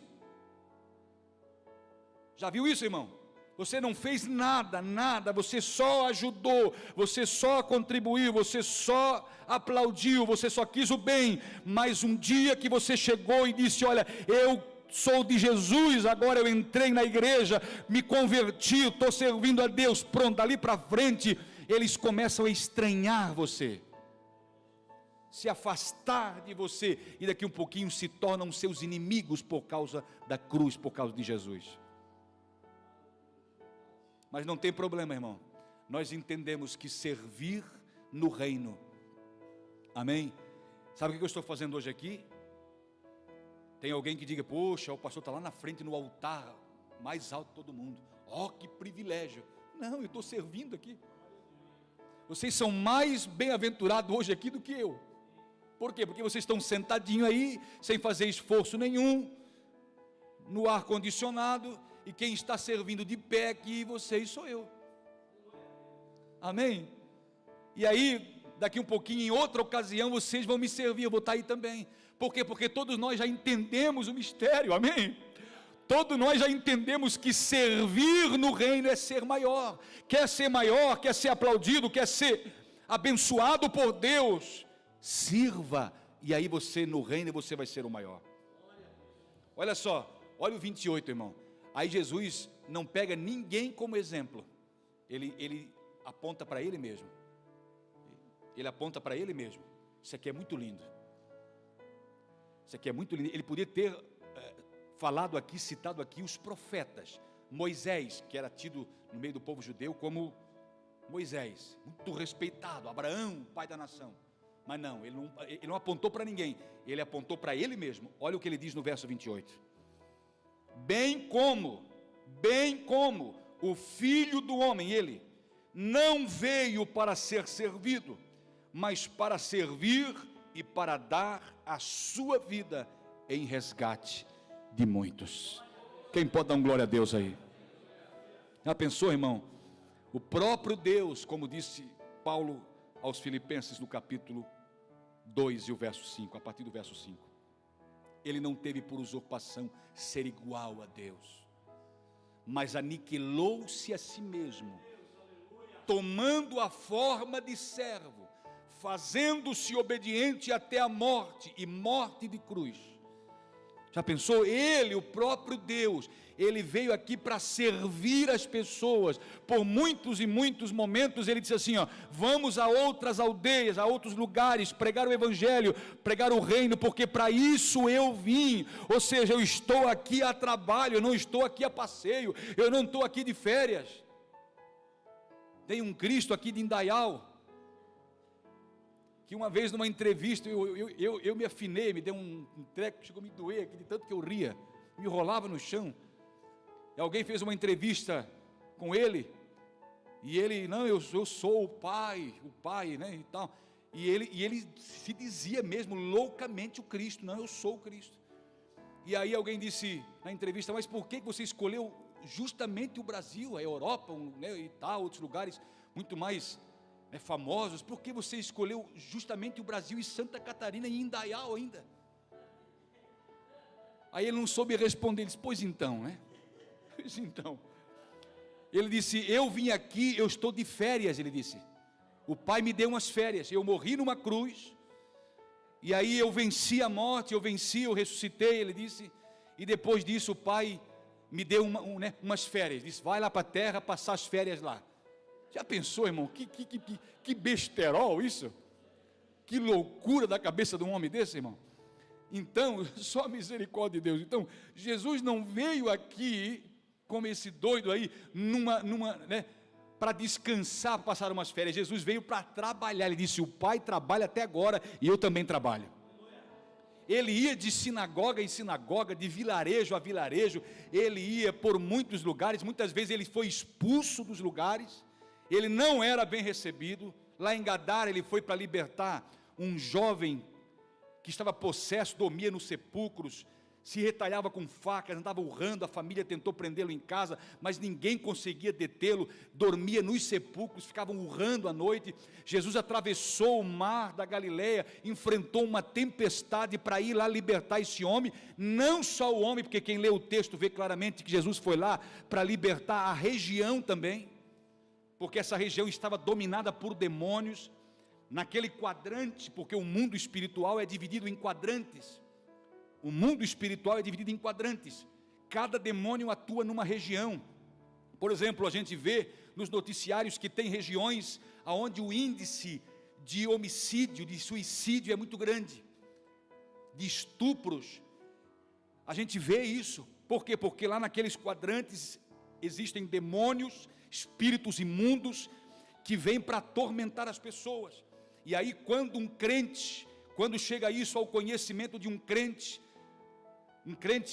[SPEAKER 1] Já viu isso, irmão? Você não fez nada, você só ajudou, você só contribuiu, você só aplaudiu, você só quis o bem, mas um dia que você chegou e disse: olha, eu sou de Jesus, agora eu entrei na igreja, me converti, estou servindo a Deus, pronto, dali para frente, eles começam a estranhar você, se afastar de você, e daqui um pouquinho se tornam seus inimigos por causa da cruz, por causa de Jesus. Mas não tem problema, irmão, nós entendemos que servir no reino, amém? Sabe o que eu estou fazendo hoje aqui? Tem alguém que diga: poxa, o pastor está lá na frente no altar, mais alto de todo mundo, que privilégio. Não, eu estou servindo aqui. Vocês são mais bem-aventurados hoje aqui do que eu. Por quê? Porque vocês estão sentadinhos aí, sem fazer esforço nenhum, no ar-condicionado, e quem está servindo de pé aqui, vocês, sou eu. Amém? E aí, daqui um pouquinho, em outra ocasião, vocês vão me servir, eu vou estar aí também. Por quê? Porque todos nós já entendemos o mistério, amém? Todos nós já entendemos que servir no reino é ser maior. Quer ser maior, quer ser aplaudido, quer ser abençoado por Deus, sirva, e aí você no reino você vai ser o maior. Olha só, olha o 28, irmão. Aí Jesus não pega ninguém como exemplo, ele aponta para ele mesmo. Ele aponta para ele mesmo. Isso aqui é muito lindo. Isso aqui é muito lindo. Ele podia ter falado aqui, citado aqui os profetas. Moisés, que era tido no meio do povo judeu como Moisés, muito respeitado, Abraão, pai da nação. Mas não, ele não apontou para ninguém, ele apontou para ele mesmo. Olha o que ele diz no verso 28. Bem como o Filho do Homem, ele não veio para ser servido, mas para servir e para dar a sua vida em resgate de muitos. Quem pode dar um glória a Deus aí? Já pensou, irmão? O próprio Deus, como disse Paulo aos Filipenses no capítulo 2 e o verso 5, a partir do verso 5. Ele não teve por usurpação ser igual a Deus, mas aniquilou-se a si mesmo, tomando a forma de servo, fazendo-se obediente até a morte, e morte de cruz. Já pensou? Ele, o próprio Deus, ele veio aqui para servir as pessoas. Por muitos e muitos momentos ele disse assim: vamos a outras aldeias, a outros lugares, pregar o evangelho, pregar o reino, porque para isso eu vim. Ou seja, eu estou aqui a trabalho, eu não estou aqui a passeio, eu não estou aqui de férias. Tem um Cristo aqui de Indaial, que uma vez numa entrevista eu me afinei, me deu um treco, chegou a me doer aqui de tanto que eu ria, me enrolava no chão. E alguém fez uma entrevista com ele, e ele: não, eu sou o pai, né, e tal. E ele se dizia mesmo loucamente o Cristo: não, eu sou o Cristo. E aí alguém disse na entrevista: mas por que você escolheu justamente o Brasil, a Europa, né, e tal, outros lugares muito mais famosos? Por que você escolheu justamente o Brasil e Santa Catarina e Indaial ainda? Aí ele não soube responder. Ele disse: pois então, né? Pois então. Ele disse: eu vim aqui, eu estou de férias. Ele disse: o Pai me deu umas férias, eu morri numa cruz, e aí eu venci a morte, eu ressuscitei. Ele disse, e depois disso o Pai me deu umas férias. Disse: vai lá para a terra passar as férias lá. Já pensou, irmão? Que besterol isso? Que loucura da cabeça de um homem desse, irmão. Então, só a misericórdia de Deus. Então, Jesus não veio aqui como esse doido aí, para descansar, passar umas férias. Jesus veio para trabalhar. Ele disse: o Pai trabalha até agora e eu também trabalho. Ele ia de sinagoga em sinagoga, de vilarejo a vilarejo. Ele ia por muitos lugares. Muitas vezes ele foi expulso dos lugares. Ele não era bem recebido. Lá em Gadara ele foi para libertar um jovem que estava possesso, dormia nos sepulcros, se retalhava com facas, andava urrando. A família tentou prendê-lo em casa, mas ninguém conseguia detê-lo. Dormia nos sepulcros, ficavam urrando à noite. Jesus atravessou o mar da Galileia, enfrentou uma tempestade para ir lá libertar esse homem. Não só o homem, porque quem lê o texto vê claramente que Jesus foi lá para libertar a região também, porque essa região estava dominada por demônios. Naquele quadrante, porque o mundo espiritual é dividido em quadrantes. O mundo espiritual é dividido em quadrantes. Cada demônio atua numa região. Por exemplo, a gente vê nos noticiários que tem regiões onde o índice de homicídio, de suicídio é muito grande, de estupros. A gente vê isso. Por quê? Porque lá naqueles quadrantes existem demônios, espíritos imundos, que vêm para atormentar as pessoas. E aí quando chega isso ao conhecimento de um crente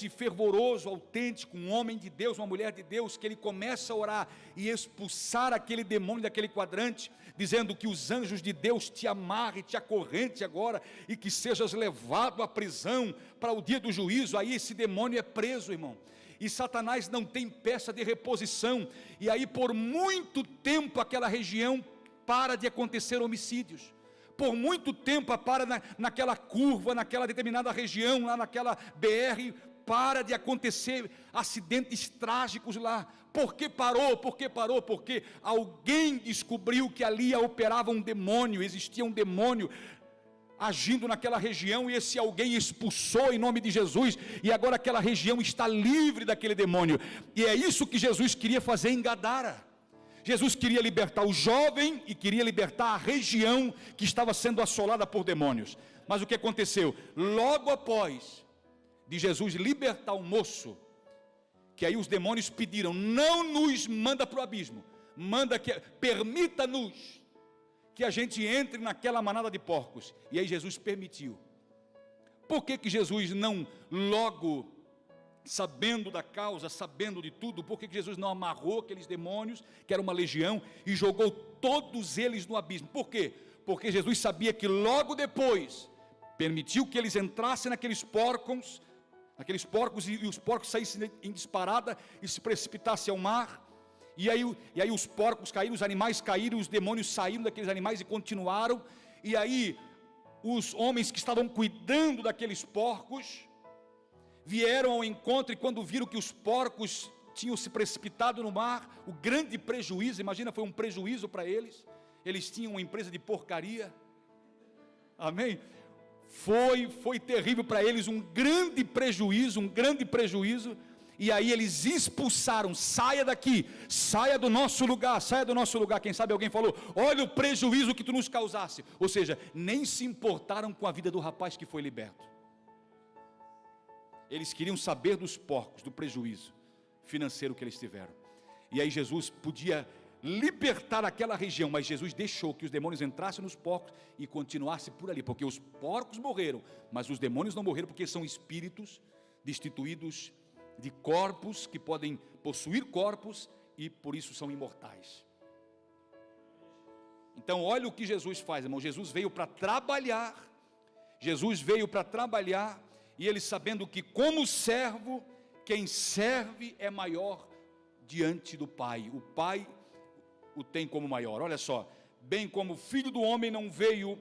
[SPEAKER 1] fervoroso, autêntico, um homem de Deus, uma mulher de Deus, que ele começa a orar e expulsar aquele demônio daquele quadrante, dizendo que os anjos de Deus te amarrem, te acorrente agora, e que sejas levado à prisão para o dia do juízo. Aí esse demônio é preso, irmão, e Satanás não tem peça de reposição. E aí por muito tempo aquela região para de acontecer homicídios. Por muito tempo para naquela curva, naquela determinada região, lá naquela BR, para de acontecer acidentes trágicos lá. Por que parou? Porque alguém descobriu que ali operava um demônio, existia um demônio agindo naquela região, e esse alguém expulsou em nome de Jesus, e agora aquela região está livre daquele demônio. E é isso que Jesus queria fazer em Gadara. Jesus queria libertar o jovem e queria libertar a região que estava sendo assolada por demônios. Mas o que aconteceu? Logo após de Jesus libertar o moço, que aí os demônios pediram: não nos manda para o abismo, permita-nos que a gente entre naquela manada de porcos. E aí Jesus permitiu. Por que Jesus não logo, sabendo da causa, sabendo de tudo, por que Jesus não amarrou aqueles demônios, que era uma legião, e jogou todos eles no abismo? Por quê? Porque Jesus sabia que logo depois permitiu que eles entrassem naqueles porcos, e os porcos saíssem em disparada e se precipitassem ao mar. E aí os porcos caíram, os animais caíram, os demônios saíram daqueles animais e continuaram. E aí os homens que estavam cuidando daqueles porcos vieram ao encontro, e quando viram que os porcos tinham se precipitado no mar, o grande prejuízo, imagina, foi um prejuízo para eles. Eles tinham uma empresa de porcaria, amém? Foi terrível para eles, um grande prejuízo. E aí eles expulsaram: saia daqui, saia do nosso lugar. Quem sabe alguém falou: olha o prejuízo que tu nos causasse. Ou seja, nem se importaram com a vida do rapaz que foi liberto. Eles queriam saber dos porcos, do prejuízo financeiro que eles tiveram. E aí Jesus podia libertar aquela região, mas Jesus deixou que os demônios entrassem nos porcos e continuassem por ali, porque os porcos morreram, mas os demônios não morreram, porque são espíritos destituídos de corpos, que podem possuir corpos e por isso são imortais. Então olha o que Jesus faz, irmão. Jesus veio para trabalhar, E ele sabendo que como servo, quem serve é maior diante do Pai. O Pai o tem como maior. Olha só, bem como o Filho do Homem não veio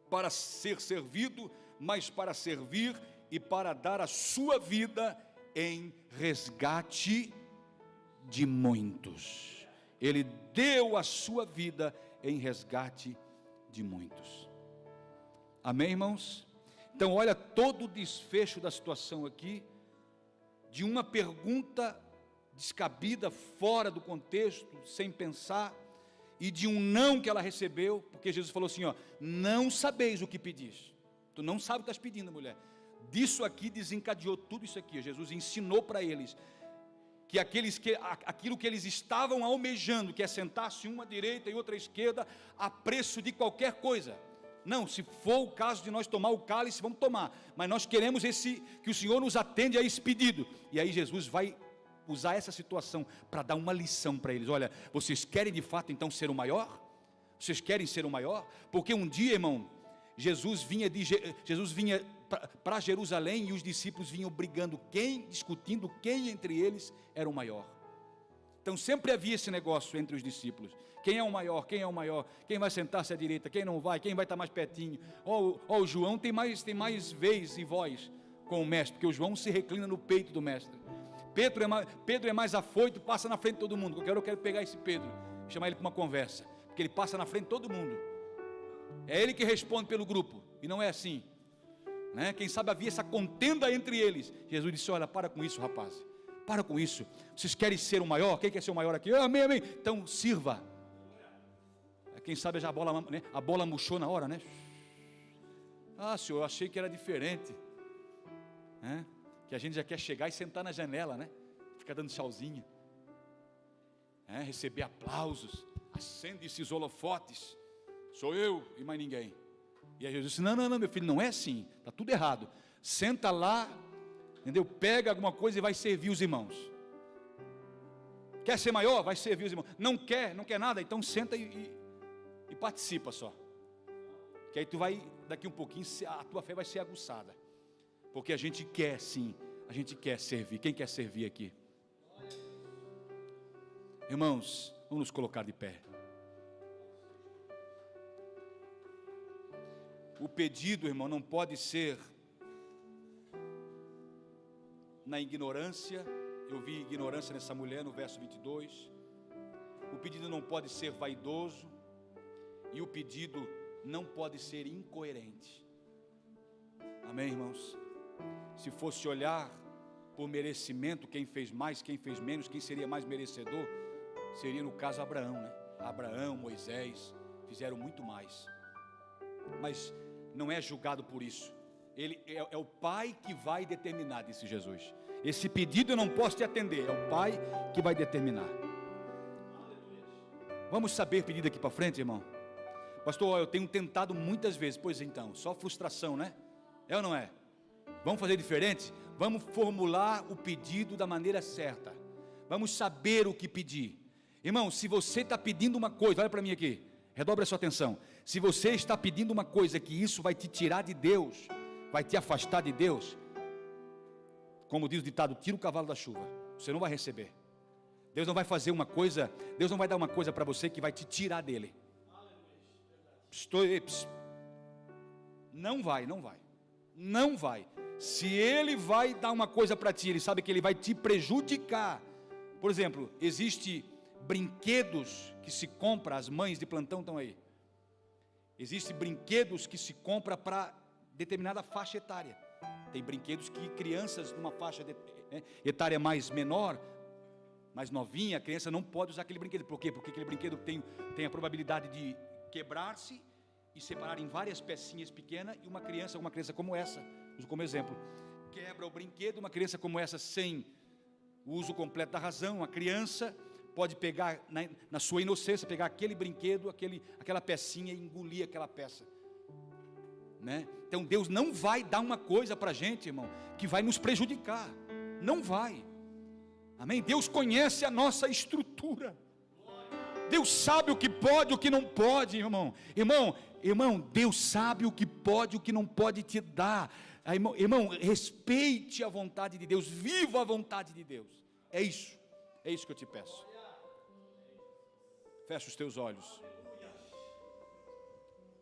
[SPEAKER 1] para ser servido, mas para servir e para dar a sua vida em resgate de muitos. Ele deu a sua vida em resgate de muitos. Amém, irmãos? Então olha todo o desfecho da situação aqui, de uma pergunta descabida, fora do contexto, sem pensar, e de um não que ela recebeu, porque Jesus falou assim, ó, não sabeis o que pedis. Tu não sabe o que estás pedindo, mulher. Disso aqui desencadeou tudo isso aqui. Jesus ensinou para eles que aquilo que eles estavam almejando, que é sentar-se uma à direita e outra à esquerda, a preço de qualquer coisa. Não, se for o caso de nós tomar o cálice, vamos tomar, mas nós queremos que o Senhor nos atende a esse pedido. E aí Jesus vai usar essa situação para dar uma lição para eles. Olha, vocês querem de fato então ser o maior? Vocês querem ser o maior? Porque um dia, irmão, Jesus vinha para Jerusalém e os discípulos vinham brigando, discutindo quem entre eles era o maior. Então sempre havia esse negócio entre os discípulos. Quem é o maior? Quem é o maior? Quem vai sentar-se à direita? Quem não vai? Quem vai estar mais pertinho? O João tem mais vez e voz com o mestre, porque o João se reclina no peito do mestre. Pedro é mais afoito, passa na frente de todo mundo. Eu quero pegar esse Pedro, chamar ele para uma conversa, porque ele passa na frente de todo mundo. É ele que responde pelo grupo, e não é assim, né? Quem sabe havia essa contenda entre eles. Jesus disse, olha, para com isso, rapaz, para com isso. Vocês querem ser o maior? Quem quer ser o maior aqui? Amém, amém. Então sirva. Quem sabe já a bola murchou na hora, né? Ah, senhor, eu achei que era diferente, né? Que a gente já quer chegar e sentar na janela, né? Ficar dando tchauzinho, receber aplausos, acende esses holofotes, sou eu e mais ninguém. E aí Jesus disse, não, meu filho, não é assim, está tudo errado. Senta lá, entendeu? Pega alguma coisa e vai servir os irmãos. Quer ser maior? Vai servir os irmãos. Não quer nada, então senta e participa só. Que aí tu vai, daqui um pouquinho, a tua fé vai ser aguçada. Porque a gente quer sim, a gente quer servir. Quem quer servir aqui? Irmãos, vamos nos colocar de pé. O pedido, irmão, não pode ser na ignorância. Eu vi ignorância nessa mulher no verso 22. O pedido não pode ser vaidoso. E o pedido não pode ser incoerente. Amém, irmãos? Se fosse olhar por merecimento, quem fez mais, quem fez menos, quem seria mais merecedor, seria no caso Abraão, né? Abraão, Moisés, fizeram muito mais. Mas não é julgado por isso. Ele é o Pai que vai determinar, disse Jesus. Esse pedido eu não posso te atender, é o Pai que vai determinar. Vamos saber pedir daqui para frente, irmão? Pastor, eu tenho tentado muitas vezes. Pois então, só frustração, né? É ou não é? Vamos fazer diferente? Vamos formular o pedido da maneira certa. Vamos saber o que pedir. Irmão, se você está pedindo uma coisa, olha para mim aqui, redobre a sua atenção. Se você está pedindo uma coisa que isso vai te tirar de Deus, vai te afastar de Deus, como diz o ditado, tira o cavalo da chuva, você não vai receber. Deus não vai fazer uma coisa, Deus não vai dar uma coisa para você que vai te tirar dele. Não vai. Se ele vai dar uma coisa para ti, ele sabe que ele vai te prejudicar. Por exemplo, existe brinquedos que se compra, as mães de plantão estão aí. Existem brinquedos que se compra para determinada faixa etária. Tem brinquedos que crianças numa faixa etária mais menor, mais novinha, a criança não pode usar aquele brinquedo. Por quê? Porque aquele brinquedo tem a probabilidade de quebrar-se e separar em várias pecinhas pequenas. E uma criança como essa, uso como exemplo, quebra o brinquedo. Uma criança como essa, sem o uso completo da razão, uma criança pode pegar, na sua inocência, pegar aquele brinquedo, aquela pecinha e engolir aquela peça, né? Então Deus não vai dar uma coisa para a gente, irmão, que vai nos prejudicar. Não vai. Amém? Deus conhece a nossa estrutura. Deus sabe o que pode, o que não pode, irmão. Irmão, Irmão, Deus sabe o que pode e o que não pode te dar. Irmão, respeite a vontade de Deus, viva a vontade de Deus. É isso que eu te peço. Fecha os teus olhos.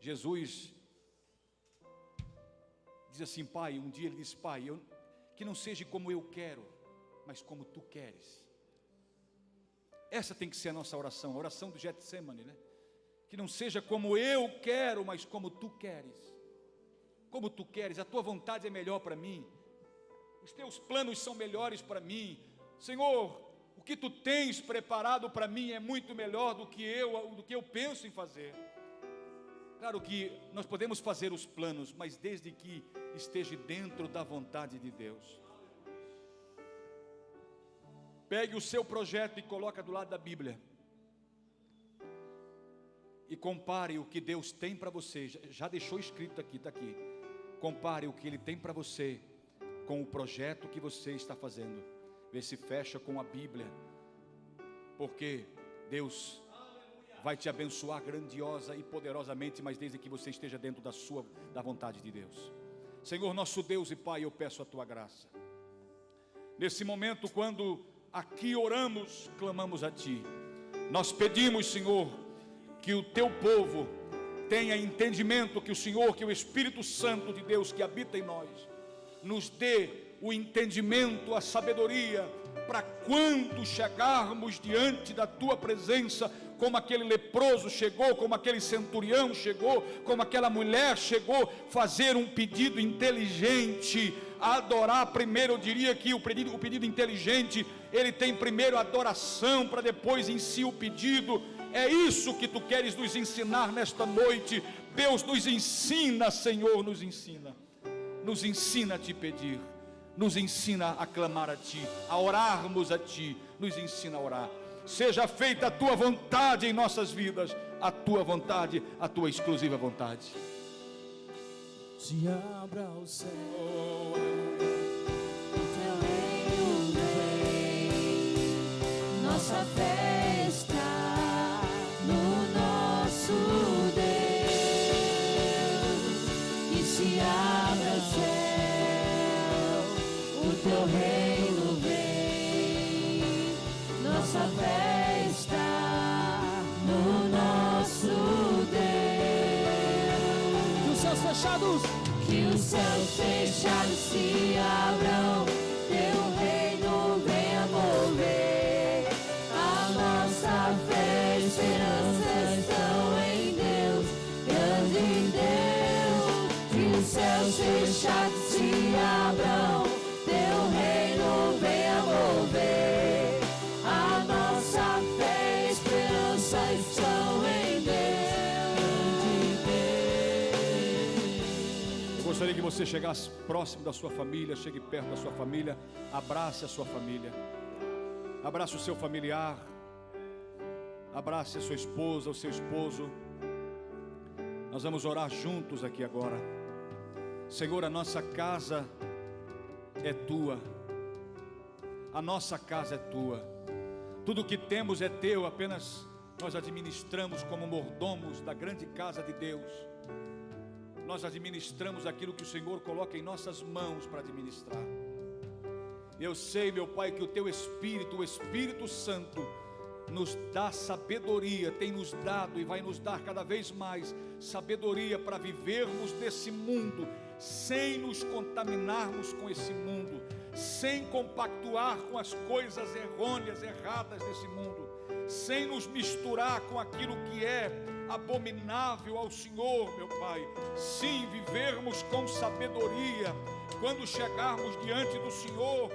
[SPEAKER 1] Jesus diz assim: Pai, um dia ele disse: Pai, que não seja como eu quero, mas como tu queres. Essa tem que ser a nossa oração, a oração do Getsemane, né? Que não seja como eu quero, mas como tu queres. Como tu queres, a tua vontade é melhor para mim, os teus planos são melhores para mim, Senhor. O que tu tens preparado para mim é muito melhor do que eu penso em fazer. Claro que nós podemos fazer os planos, mas desde que esteja dentro da vontade de Deus. Pegue o seu projeto e coloque do lado da Bíblia. E compare o que Deus tem para você. Já deixou escrito aqui, está aqui. Compare o que Ele tem para você com o projeto que você está fazendo. Vê se fecha com a Bíblia. Porque Deus vai te abençoar grandiosa e poderosamente, mas desde que você esteja dentro da vontade de Deus. Senhor, nosso Deus e Pai, eu peço a Tua graça. Nesse momento, quando aqui oramos, clamamos a Ti. Nós pedimos, Senhor, que o Teu povo tenha entendimento, que o Espírito Santo de Deus que habita em nós, nos dê o entendimento, a sabedoria, para quando chegarmos diante da Tua presença, como aquele leproso chegou, como aquele centurião chegou, como aquela mulher chegou, fazer um pedido inteligente, adorar primeiro. Eu diria que o pedido inteligente, ele tem primeiro a adoração, para depois em si o pedido. É isso que Tu queres nos ensinar nesta noite. Deus, nos ensina, Senhor, nos ensina a Te pedir, nos ensina a clamar a Ti, a orarmos a Ti, nos ensina a orar. Seja feita a Tua vontade em nossas vidas, a Tua vontade, a Tua exclusiva vontade.
[SPEAKER 2] Se abra o céu, o Teu reino vem, nossa fé está no nosso Deus. E se abra o céu, o Teu reino vem, nossa fé está no nosso Deus. Os céus fechados, que os céus fechados se abram, Teu reino venha mover. A nossa fé e esperança estão em Deus, grande Deus. Que os céus fechados se abram, Teu reino venha mover. A nossa fé e esperança estão em Deus.
[SPEAKER 1] Eu gostaria que você chegasse próximo da sua família, chegue perto da sua família, abrace a sua família, abrace o seu familiar, abrace a sua esposa, o seu esposo. Nós vamos orar juntos aqui agora. Senhor, a nossa casa é Tua, a nossa casa é Tua, tudo o que temos é Teu, apenas nós administramos como mordomos da grande casa de Deus. Nós administramos aquilo que o Senhor coloca em nossas mãos para administrar. Eu sei, meu Pai, que o Teu Espírito, o Espírito Santo, nos dá sabedoria, tem nos dado e vai nos dar cada vez mais sabedoria para vivermos nesse mundo, sem nos contaminarmos com esse mundo, sem compactuar com as coisas errôneas, erradas desse mundo, sem nos misturar com aquilo que é abominável ao Senhor, meu Pai. Sim, vivermos com sabedoria. Quando chegarmos diante do Senhor,